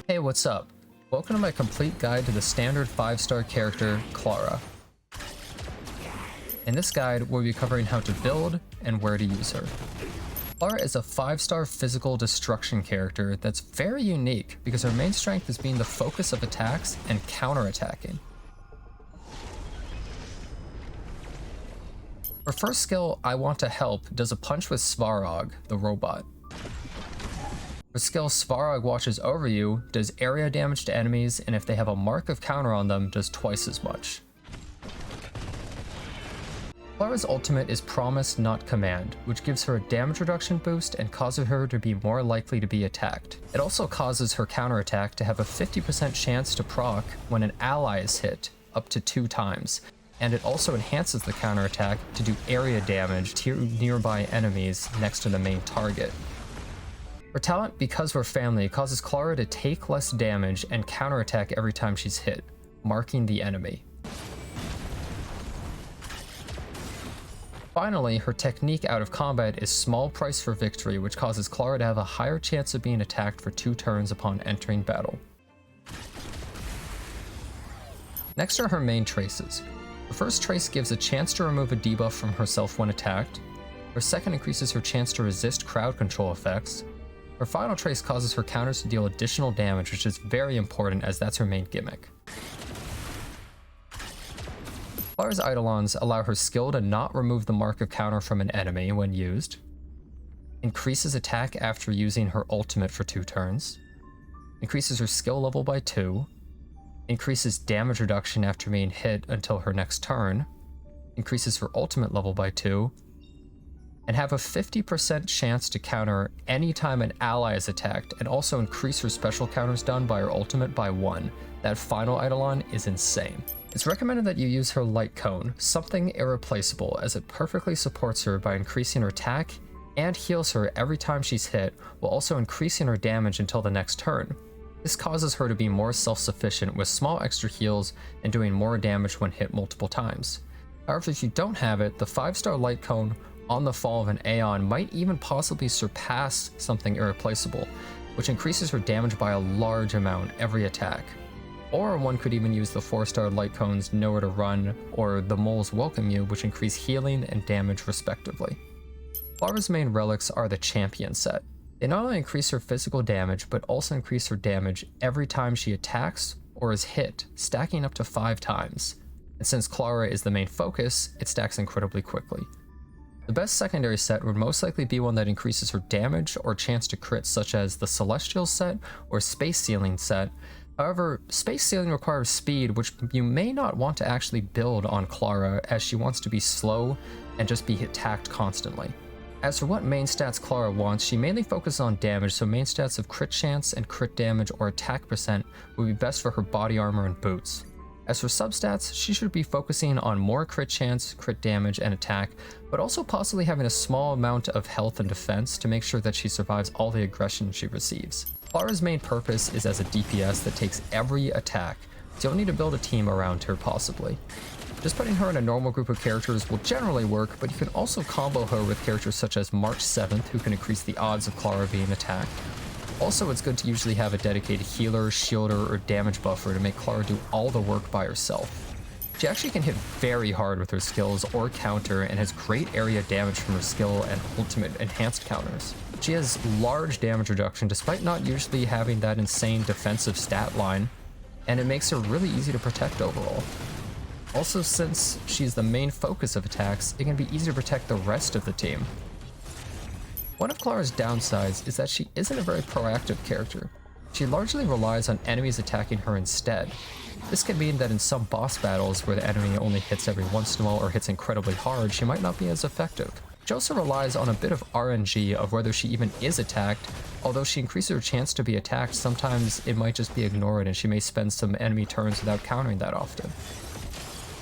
Hey, what's up? Welcome to my complete guide to the standard 5-star character, Clara. In this guide, we'll be covering how to build and where to use her. Clara is a 5-star physical destruction character that's very unique because her main strength is being the focus of attacks and counter-attacking. Her first skill, I Want to Help, does a punch with Svarog, the robot. Her skill Svarog watches over you, does area damage to enemies, and if they have a mark of counter on them, does twice as much. Clara's ultimate is Promise Not Command, which gives her a damage reduction boost and causes her to be more likely to be attacked. It also causes her counterattack to have a 50% chance to proc when an ally is hit, up to 2 times, and it also enhances the counterattack to do area damage to nearby enemies next to the main target. Her talent, Because We're Family, causes Clara to take less damage and counterattack every time she's hit, marking the enemy. Finally, her technique out of combat is Small Price for Victory, which causes Clara to have a higher chance of being attacked for 2 turns upon entering battle. Next are her main traces. Her first trace gives a chance to remove a debuff from herself when attacked. Her second increases her chance to resist crowd control effects. Her final trace causes her counters to deal additional damage, which is very important as that's her main gimmick. Clara's Eidolons allow her skill to not remove the mark of counter from an enemy when used, increases attack after using her ultimate for 2 turns, increases her skill level by 2, increases damage reduction after being hit until her next turn, increases her ultimate level by 2, and have a 50% chance to counter anytime an ally is attacked, and also increase her special counters done by her ultimate by 1. That final Eidolon is insane. It's recommended that you use her Light Cone, something irreplaceable, as it perfectly supports her by increasing her attack and heals her every time she's hit, while also increasing her damage until the next turn. This causes her to be more self-sufficient with small extra heals and doing more damage when hit multiple times. However, if you don't have it, the 5-star Light Cone on the fall of an Aeon might even possibly surpass something irreplaceable, which increases her damage by a large amount every attack. Or one could even use the 4-star Light Cone's Nowhere to Run or the Mole's Welcome You, which increase healing and damage respectively. Clara's main relics are the Champion set. They not only increase her physical damage, but also increase her damage every time she attacks or is hit, stacking up to 5 times. And since Clara is the main focus, it stacks incredibly quickly. The best secondary set would most likely be one that increases her damage or chance to crit, such as the Celestial set or Space Ceiling set. However, Space Ceiling requires speed, which you may not want to actually build on Clara, as she wants to be slow and just be attacked constantly. As for what main stats Clara wants, she mainly focuses on damage, so main stats of crit chance and crit damage or attack percent would be best for her body armor and boots. As for substats, she should be focusing on more crit chance, crit damage, and attack, but also possibly having a small amount of health and defense to make sure that she survives all the aggression she receives. Clara's main purpose is as a DPS that takes every attack, so you'll need to build a team around her possibly. Just putting her in a normal group of characters will generally work, but you can also combo her with characters such as March 7th, who can increase the odds of Clara being attacked. Also, it's good to usually have a dedicated healer, shielder, or damage buffer to make Clara do all the work by herself. She actually can hit very hard with her skills or counter, and has great area damage from her skill and ultimate enhanced counters. She has large damage reduction despite not usually having that insane defensive stat line, and it makes her really easy to protect overall. Also, since she's the main focus of attacks, it can be easy to protect the rest of the team. One of Clara's downsides is that she isn't a very proactive character. She largely relies on enemies attacking her instead. This can mean that in some boss battles where the enemy only hits every once in a while or hits incredibly hard, she might not be as effective. She also relies on a bit of RNG of whether she even is attacked. Although she increases her chance to be attacked, sometimes it might just be ignored and she may spend some enemy turns without countering that often.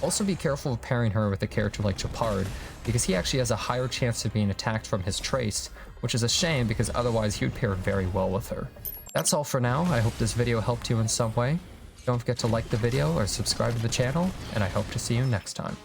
Also be careful of pairing her with a character like Chapard, because he actually has a higher chance of being attacked from his trace, which is a shame because otherwise he would pair very well with her. That's all for now. I hope this video helped you in some way. Don't forget to like the video or subscribe to the channel, and I hope to see you next time.